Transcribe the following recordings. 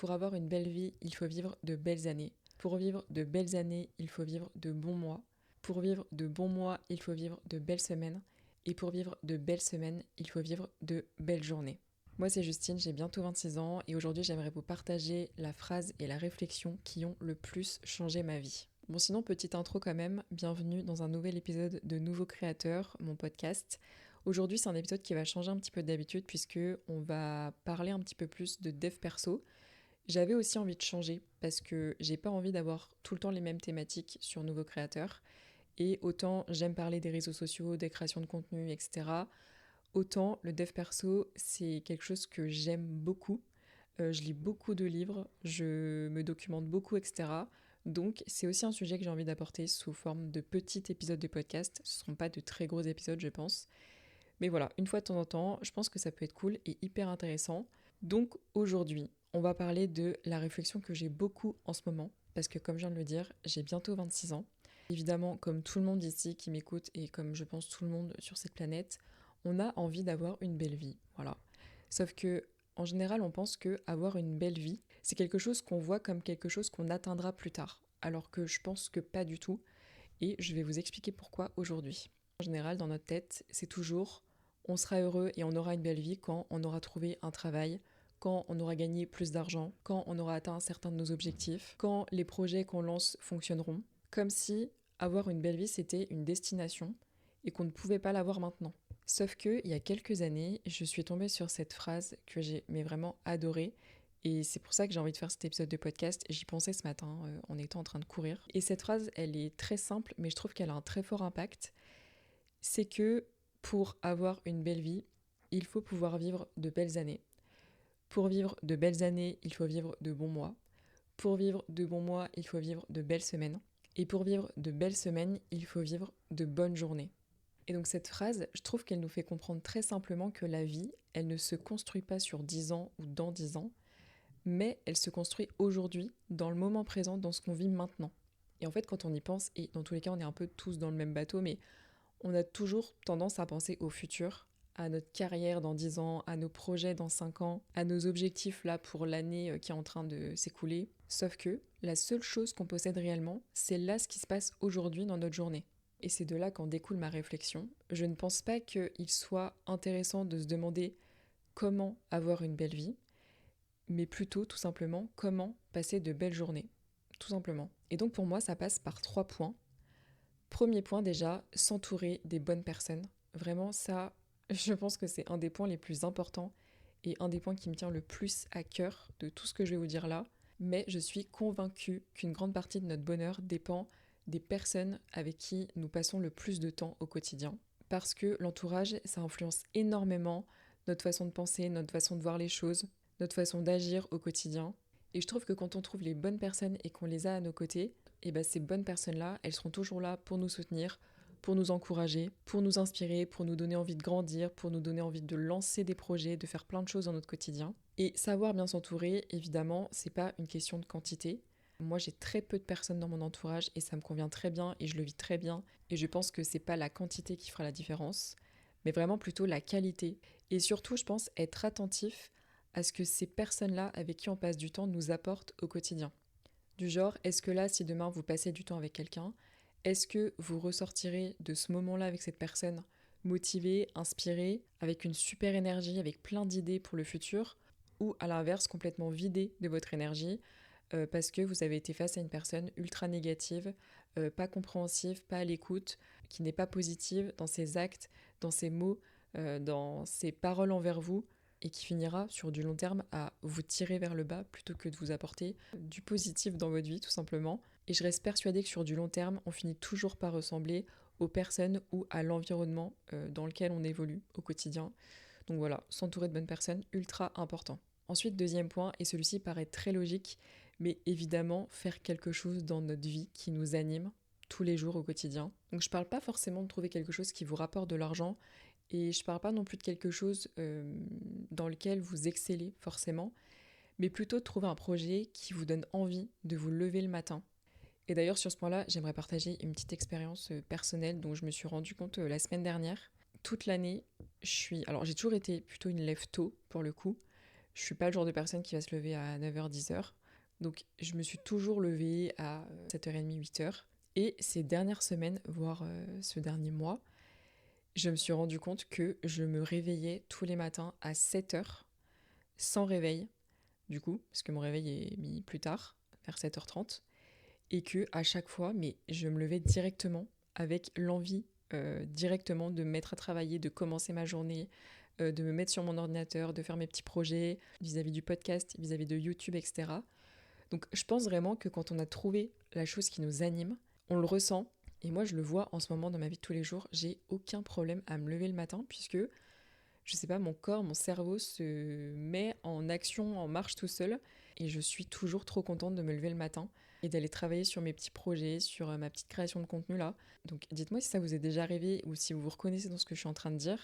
Pour avoir une belle vie, il faut vivre de belles années. Pour vivre de belles années, il faut vivre de bons mois. Pour vivre de bons mois, il faut vivre de belles semaines. Et pour vivre de belles semaines, il faut vivre de belles journées. Moi c'est Justine, j'ai bientôt 26 ans et aujourd'hui j'aimerais vous partager la phrase et la réflexion qui ont le plus changé ma vie. Bon sinon, petite intro quand même, bienvenue dans un nouvel épisode de Nouveaux Créateurs, mon podcast. Aujourd'hui c'est un épisode qui va changer un petit peu d'habitude puisque on va parler un petit peu plus de dev perso. J'avais aussi envie de changer parce que j'ai pas envie d'avoir tout le temps les mêmes thématiques sur Nouveaux Créateurs. Et autant j'aime parler des réseaux sociaux, des créations de contenu, etc. Autant le dev perso, c'est quelque chose que j'aime beaucoup. Je lis beaucoup de livres, je me documente beaucoup, etc. Donc c'est aussi un sujet que j'ai envie d'apporter sous forme de petits épisodes de podcast. Ce ne seront pas de très gros épisodes, je pense. Mais voilà, une fois de temps en temps, je pense que ça peut être cool et hyper intéressant. Donc aujourd'hui, on va parler de la réflexion que j'ai beaucoup en ce moment. Parce que comme je viens de le dire, j'ai bientôt 26 ans. Évidemment, comme tout le monde ici qui m'écoute et comme je pense tout le monde sur cette planète, on a envie d'avoir une belle vie. Voilà. Sauf que en général, on pense que avoir une belle vie, c'est quelque chose qu'on voit comme quelque chose qu'on atteindra plus tard. Alors que je pense que pas du tout. Et je vais vous expliquer pourquoi aujourd'hui. En général, dans notre tête, c'est toujours on sera heureux et on aura une belle vie quand on aura trouvé un travail, quand on aura gagné plus d'argent, quand on aura atteint certains de nos objectifs, quand les projets qu'on lance fonctionneront. Comme si avoir une belle vie, c'était une destination et qu'on ne pouvait pas l'avoir maintenant. Sauf que il y a quelques années, je suis tombée sur cette phrase que j'ai vraiment adorée. Et c'est pour ça que j'ai envie de faire cet épisode de podcast. J'y pensais ce matin en étant en train de courir. Et cette phrase, elle est très simple, mais je trouve qu'elle a un très fort impact. C'est que pour avoir une belle vie, il faut pouvoir vivre de belles années. Pour vivre de belles années, il faut vivre de bons mois. Pour vivre de bons mois, il faut vivre de belles semaines. Et pour vivre de belles semaines, il faut vivre de bonnes journées. Et donc cette phrase, je trouve qu'elle nous fait comprendre très simplement que la vie, elle ne se construit pas sur 10 ans ou dans 10 ans, mais elle se construit aujourd'hui, dans le moment présent, dans ce qu'on vit maintenant. Et en fait, quand on y pense, et dans tous les cas, on est un peu tous dans le même bateau, mais on a toujours tendance à penser au futur, à notre carrière dans 10 ans, à nos projets dans 5 ans, à nos objectifs là pour l'année qui est en train de s'écouler. Sauf que la seule chose qu'on possède réellement, c'est là ce qui se passe aujourd'hui dans notre journée. Et c'est de là qu'en découle ma réflexion. Je ne pense pas qu'il soit intéressant de se demander comment avoir une belle vie, mais plutôt tout simplement comment passer de belles journées. Tout simplement. Et donc pour moi, ça passe par 3 points. Premier point déjà, s'entourer des bonnes personnes. Vraiment ça, je pense que c'est un des points les plus importants et un des points qui me tient le plus à cœur de tout ce que je vais vous dire là. Mais je suis convaincue qu'une grande partie de notre bonheur dépend des personnes avec qui nous passons le plus de temps au quotidien. Parce que l'entourage, ça influence énormément notre façon de penser, notre façon de voir les choses, notre façon d'agir au quotidien. Et je trouve que quand on trouve les bonnes personnes et qu'on les a à nos côtés, et ben ces bonnes personnes-là, elles seront toujours là pour nous soutenir, pour nous encourager, pour nous inspirer, pour nous donner envie de grandir, pour nous donner envie de lancer des projets, de faire plein de choses dans notre quotidien. Et savoir bien s'entourer, évidemment, c'est pas une question de quantité. Moi, j'ai très peu de personnes dans mon entourage et ça me convient très bien et je le vis très bien. Et je pense que c'est pas la quantité qui fera la différence, mais vraiment plutôt la qualité. Et surtout, je pense être attentif à ce que ces personnes-là avec qui on passe du temps nous apportent au quotidien. Du genre, est-ce que là, si demain vous passez du temps avec quelqu'un, est-ce que vous ressortirez de ce moment-là avec cette personne motivé, inspiré, avec une super énergie, avec plein d'idées pour le futur, ou à l'inverse, complètement vidé de votre énergie, parce que vous avez été face à une personne ultra négative, pas compréhensive, pas à l'écoute, qui n'est pas positive dans ses actes, dans ses mots, dans ses paroles envers vous, et qui finira sur du long terme à vous tirer vers le bas plutôt que de vous apporter du positif dans votre vie tout simplement. Et je reste persuadée que sur du long terme, on finit toujours par ressembler aux personnes ou à l'environnement dans lequel on évolue au quotidien. Donc voilà, s'entourer de bonnes personnes, ultra important. Ensuite, deuxième point, et celui-ci paraît très logique, mais évidemment faire quelque chose dans notre vie qui nous anime tous les jours au quotidien. Donc je parle pas forcément de trouver quelque chose qui vous rapporte de l'argent et je parle pas non plus de quelque chose dans lequel vous excellez forcément, mais plutôt de trouver un projet qui vous donne envie de vous lever le matin. Et d'ailleurs sur ce point-là, j'aimerais partager une petite expérience personnelle dont je me suis rendu compte la semaine dernière. Toute l'année, alors j'ai toujours été plutôt une lève tôt pour le coup, Je suis pas le genre de personne qui va se lever à 9h, 10h. Donc je me suis toujours levée à 7h30, 8h. Et ces dernières semaines, voire ce dernier mois, je me suis rendu compte que je me réveillais tous les matins à 7h sans réveil, du coup, parce que mon réveil est mis plus tard, vers 7h30, et que à chaque fois, mais je me levais directement avec l'envie directement de me mettre à travailler, de commencer ma journée, de me mettre sur mon ordinateur, de faire mes petits projets vis-à-vis du podcast, vis-à-vis de YouTube, etc. Donc je pense vraiment que quand on a trouvé la chose qui nous anime, on le ressent. Et moi, je le vois en ce moment dans ma vie de tous les jours, j'ai aucun problème à me lever le matin puisque, je sais pas, mon corps, mon cerveau se met en action, en marche tout seul. Et je suis toujours trop contente de me lever le matin et d'aller travailler sur mes petits projets, sur ma petite création de contenu là. Donc dites-moi si ça vous est déjà arrivé ou si vous vous reconnaissez dans ce que je suis en train de dire.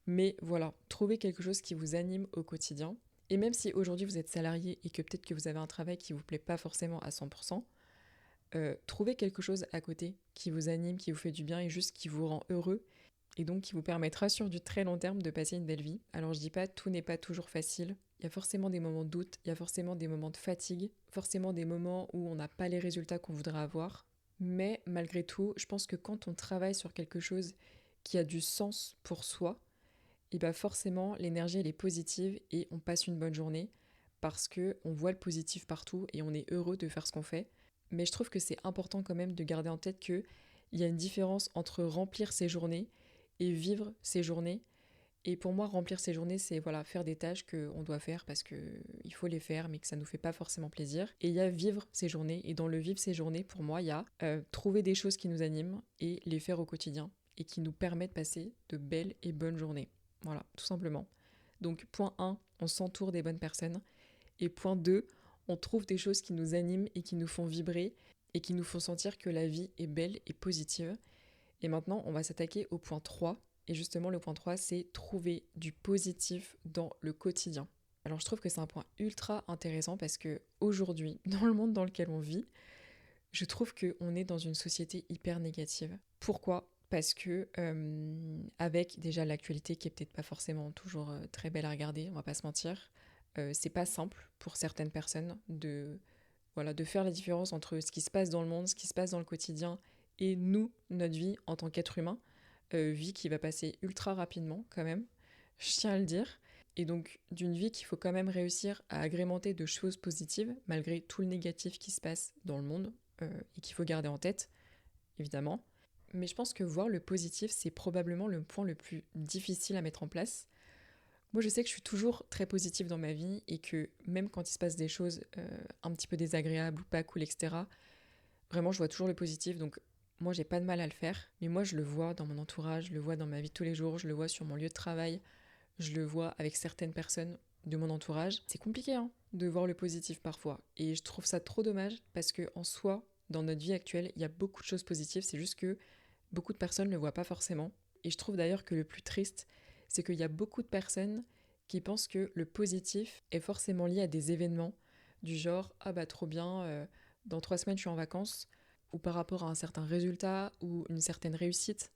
Mais voilà, trouvez quelque chose qui vous anime au quotidien. Et même si aujourd'hui vous êtes salarié et que peut-être que vous avez un travail qui vous plaît pas forcément à 100%, trouvez quelque chose à côté qui vous anime, qui vous fait du bien et juste qui vous rend heureux et donc qui vous permettra sur du très long terme de passer une belle vie. Alors je dis pas tout n'est pas toujours facile, il y a forcément des moments de doute, il y a forcément des moments de fatigue, forcément des moments où on n'a pas les résultats qu'on voudrait avoir, mais malgré tout, je pense que quand on travaille sur quelque chose qui a du sens pour soi, et bah forcément l'énergie elle est positive et on passe une bonne journée parce que on voit le positif partout et on est heureux de faire ce qu'on fait. Mais je trouve que c'est important quand même de garder en tête qu'il y a une différence entre remplir ses journées et vivre ses journées. Et pour moi, remplir ses journées, c'est voilà, faire des tâches qu'on doit faire parce qu'il faut les faire, mais que ça ne nous fait pas forcément plaisir. Et il y a vivre ses journées. Et dans le vivre ses journées, pour moi, il y a trouver des choses qui nous animent et les faire au quotidien et qui nous permettent de passer de belles et bonnes journées. Voilà, tout simplement. Donc, point 1, on s'entoure des bonnes personnes. Et point 2, on trouve des choses qui nous animent et qui nous font vibrer et qui nous font sentir que la vie est belle et positive. Et maintenant, on va s'attaquer au point 3. Et justement, le point 3, c'est trouver du positif dans le quotidien. Alors, je trouve que c'est un point ultra intéressant parce que aujourd'hui, dans le monde dans lequel on vit, je trouve qu'on est dans une société hyper négative. Pourquoi ? Parce que avec déjà l'actualité qui est peut-être pas forcément toujours très belle à regarder, on va pas se mentir, c'est pas simple pour certaines personnes de faire la différence entre ce qui se passe dans le monde, ce qui se passe dans le quotidien et nous, notre vie en tant qu'être humain, vie qui va passer ultra rapidement quand même, je tiens à le dire. Et donc d'une vie qu'il faut quand même réussir à agrémenter de choses positives malgré tout le négatif qui se passe dans le monde et qu'il faut garder en tête, évidemment. Mais je pense que voir le positif, c'est probablement le point le plus difficile à mettre en place. Moi, je sais que je suis toujours très positive dans ma vie et que même quand il se passe des choses un petit peu désagréables ou pas cool, etc., vraiment, je vois toujours le positif. Donc, moi, j'ai pas de mal à le faire. Mais moi, je le vois dans mon entourage, je le vois dans ma vie de tous les jours, je le vois sur mon lieu de travail, je le vois avec certaines personnes de mon entourage. C'est compliqué hein, de voir le positif parfois. Et je trouve ça trop dommage parce que en soi, dans notre vie actuelle, il y a beaucoup de choses positives. C'est juste que beaucoup de personnes ne le voient pas forcément. Et je trouve d'ailleurs que le plus triste, c'est qu'il y a beaucoup de personnes qui pensent que le positif est forcément lié à des événements du genre « Ah bah trop bien, dans 3 semaines je suis en vacances » ou par rapport à un certain résultat ou une certaine réussite.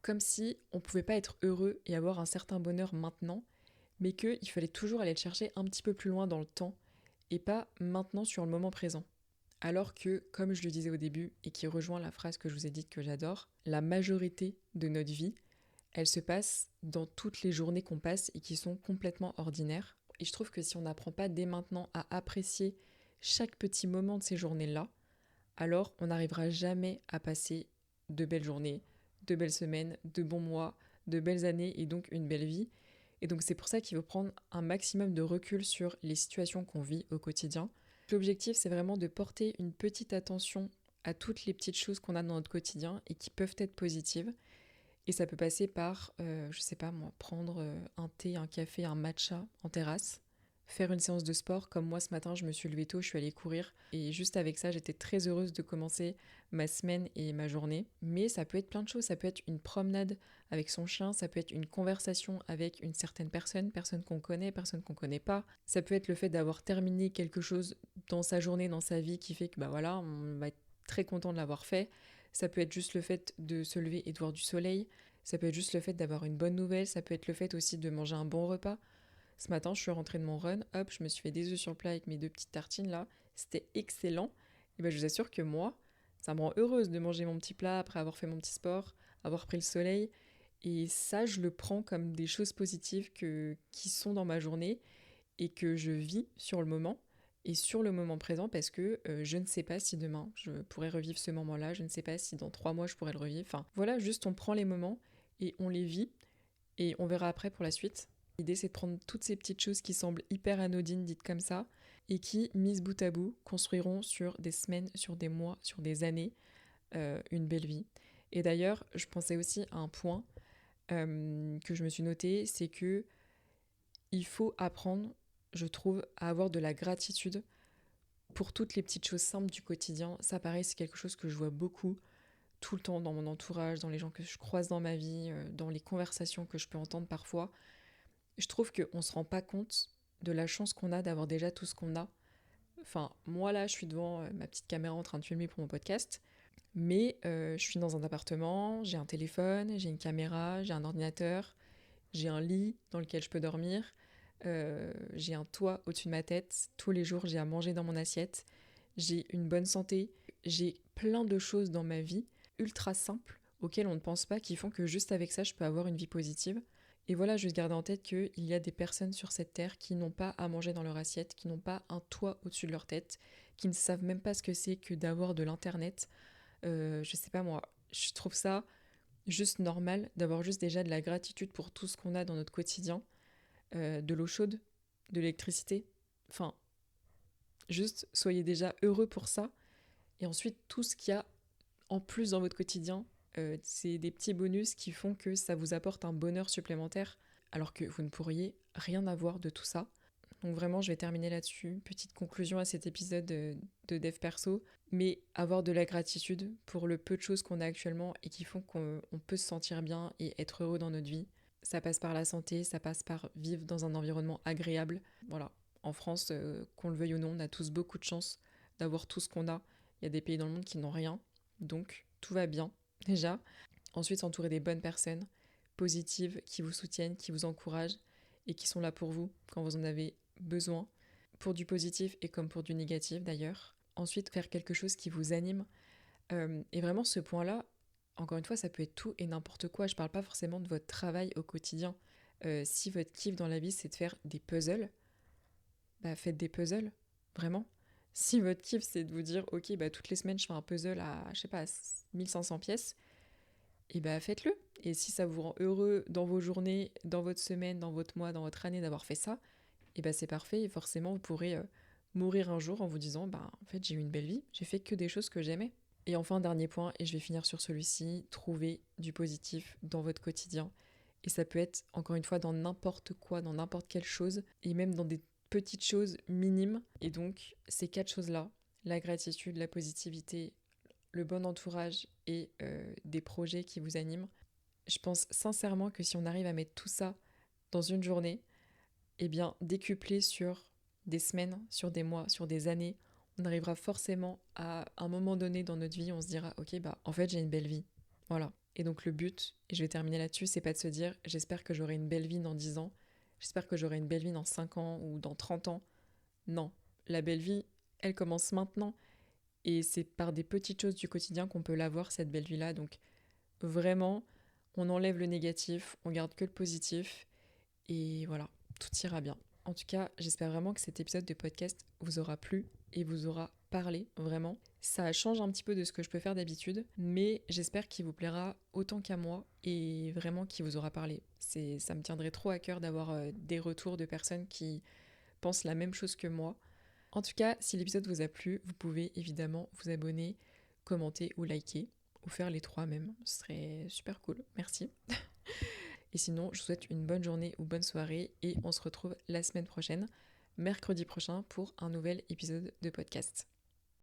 Comme si on pouvait pas être heureux et avoir un certain bonheur maintenant, mais qu'il fallait toujours aller le chercher un petit peu plus loin dans le temps et pas maintenant sur le moment présent. Alors que, comme je le disais au début, et qui rejoint la phrase que je vous ai dite que j'adore, la majorité de notre vie, elle se passe dans toutes les journées qu'on passe et qui sont complètement ordinaires. Et je trouve que si on n'apprend pas dès maintenant à apprécier chaque petit moment de ces journées-là, alors on n'arrivera jamais à passer de belles journées, de belles semaines, de bons mois, de belles années et donc une belle vie. Et donc c'est pour ça qu'il faut prendre un maximum de recul sur les situations qu'on vit au quotidien. L'objectif c'est vraiment de porter une petite attention à toutes les petites choses qu'on a dans notre quotidien et qui peuvent être positives. Et ça peut passer par, je sais pas moi, prendre un thé, un café, un matcha en terrasse, faire une séance de sport, comme moi ce matin je me suis levée tôt, je suis allée courir, et juste avec ça j'étais très heureuse de commencer ma semaine et ma journée. Mais ça peut être plein de choses, ça peut être une promenade avec son chien, ça peut être une conversation avec une certaine personne, personne qu'on connaît pas, ça peut être le fait d'avoir terminé quelque chose dans sa journée, dans sa vie, qui fait que bah voilà, on va être très content de l'avoir fait. Ça peut être juste le fait de se lever et de voir du soleil, ça peut être juste le fait d'avoir une bonne nouvelle, ça peut être le fait aussi de manger un bon repas. Ce matin, je suis rentrée de mon run, hop, je me suis fait des œufs sur le plat avec mes 2 petites tartines là, c'était excellent. Et ben je vous assure que moi, ça me rend heureuse de manger mon petit plat après avoir fait mon petit sport, avoir pris le soleil. Et ça, je le prends comme des choses positives qui sont dans ma journée et que je vis sur le moment et sur le moment présent parce que je ne sais pas si demain je pourrais revivre ce moment-là, je ne sais pas si dans 3 mois je pourrais le revivre. Enfin voilà, juste on prend les moments et on les vit et on verra après pour la suite. L'idée c'est de prendre toutes ces petites choses qui semblent hyper anodines dites comme ça et qui, mises bout à bout, construiront sur des semaines, sur des mois, sur des années une belle vie. Et d'ailleurs, je pensais aussi à un point que je me suis noté, c'est que il faut apprendre, je trouve, à avoir de la gratitude pour toutes les petites choses simples du quotidien. Ça, pareil, c'est quelque chose que je vois beaucoup tout le temps dans mon entourage, dans les gens que je croise dans ma vie, dans les conversations que je peux entendre parfois. Je trouve qu'on ne se rend pas compte de la chance qu'on a d'avoir déjà tout ce qu'on a. Enfin, moi là, je suis devant ma petite caméra en train de filmer pour mon podcast, mais je suis dans un appartement, j'ai un téléphone, j'ai une caméra, j'ai un ordinateur, j'ai un lit dans lequel je peux dormir, j'ai un toit au-dessus de ma tête, tous les jours j'ai à manger dans mon assiette, j'ai une bonne santé, j'ai plein de choses dans ma vie ultra simples auxquelles on ne pense pas qui font que juste avec ça je peux avoir une vie positive. Et voilà, juste garder en tête qu'il y a des personnes sur cette terre qui n'ont pas à manger dans leur assiette, qui n'ont pas un toit au-dessus de leur tête, qui ne savent même pas ce que c'est que d'avoir de l'internet. Je sais pas moi, je trouve ça juste normal d'avoir juste déjà de la gratitude pour tout ce qu'on a dans notre quotidien, de l'eau chaude, de l'électricité. Enfin, juste soyez déjà heureux pour ça. Et ensuite, tout ce qu'il y a en plus dans votre quotidien, c'est des petits bonus qui font que ça vous apporte un bonheur supplémentaire, alors que vous ne pourriez rien avoir de tout ça. Donc vraiment, je vais terminer là-dessus. Petite conclusion à cet épisode de Dev Perso. Mais avoir de la gratitude pour le peu de choses qu'on a actuellement et qui font qu'on peut se sentir bien et être heureux dans notre vie. Ça passe par la santé, ça passe par vivre dans un environnement agréable. Voilà, en France, qu'on le veuille ou non, on a tous beaucoup de chance d'avoir tout ce qu'on a. Il y a des pays dans le monde qui n'ont rien, donc tout va bien déjà. Ensuite, s'entourer des bonnes personnes, positives, qui vous soutiennent, qui vous encouragent et qui sont là pour vous quand vous en avez besoin, pour du positif et comme pour du négatif d'ailleurs. Ensuite, faire quelque chose qui vous anime. Et vraiment, ce point-là, encore une fois, ça peut être tout et n'importe quoi. Je parle pas forcément de votre travail au quotidien. Si votre kiff dans la vie, c'est de faire des puzzles, bah faites des puzzles, vraiment. Si votre kiff, c'est de vous dire, ok, bah toutes les semaines, je fais un puzzle à, je sais pas, 1500 pièces, et bah faites-le. Et si ça vous rend heureux dans vos journées, dans votre semaine, dans votre mois, dans votre année d'avoir fait ça, et bah c'est parfait. Et forcément, vous pourrez mourir un jour en vous disant, bah en fait, j'ai eu une belle vie, j'ai fait que des choses que j'aimais. Et enfin, dernier point, et je vais finir sur celui-ci, trouvez du positif dans votre quotidien. Et ça peut être, encore une fois, dans n'importe quoi, dans n'importe quelle chose, et même dans des petites choses minimes. Et donc, ces 4 choses-là, la gratitude, la positivité, le bon entourage et des projets qui vous animent, je pense sincèrement que si on arrive à mettre tout ça dans une journée, eh bien, décuplé sur des semaines, sur des mois, sur des années, on arrivera forcément à un moment donné dans notre vie, on se dira, ok, bah en fait j'ai une belle vie. Voilà. Et donc le but, et je vais terminer là-dessus, c'est pas de se dire, j'espère que j'aurai une belle vie dans 10 ans, j'espère que j'aurai une belle vie dans 5 ans ou dans 30 ans. Non, la belle vie, elle commence maintenant. Et c'est par des petites choses du quotidien qu'on peut l'avoir, cette belle vie-là. Donc vraiment, on enlève le négatif, on garde que le positif. Et voilà, tout ira bien. En tout cas, j'espère vraiment que cet épisode de podcast vous aura plu et vous aura parlé, vraiment. Ça change un petit peu de ce que je peux faire d'habitude, mais j'espère qu'il vous plaira autant qu'à moi et vraiment qu'il vous aura parlé. Ça me tiendrait trop à cœur d'avoir des retours de personnes qui pensent la même chose que moi. En tout cas, si l'épisode vous a plu, vous pouvez évidemment vous abonner, commenter ou liker, ou faire les 3 même. Ce serait super cool, merci. Et sinon, je vous souhaite une bonne journée ou bonne soirée et on se retrouve la semaine prochaine, mercredi prochain, pour un nouvel épisode de podcast.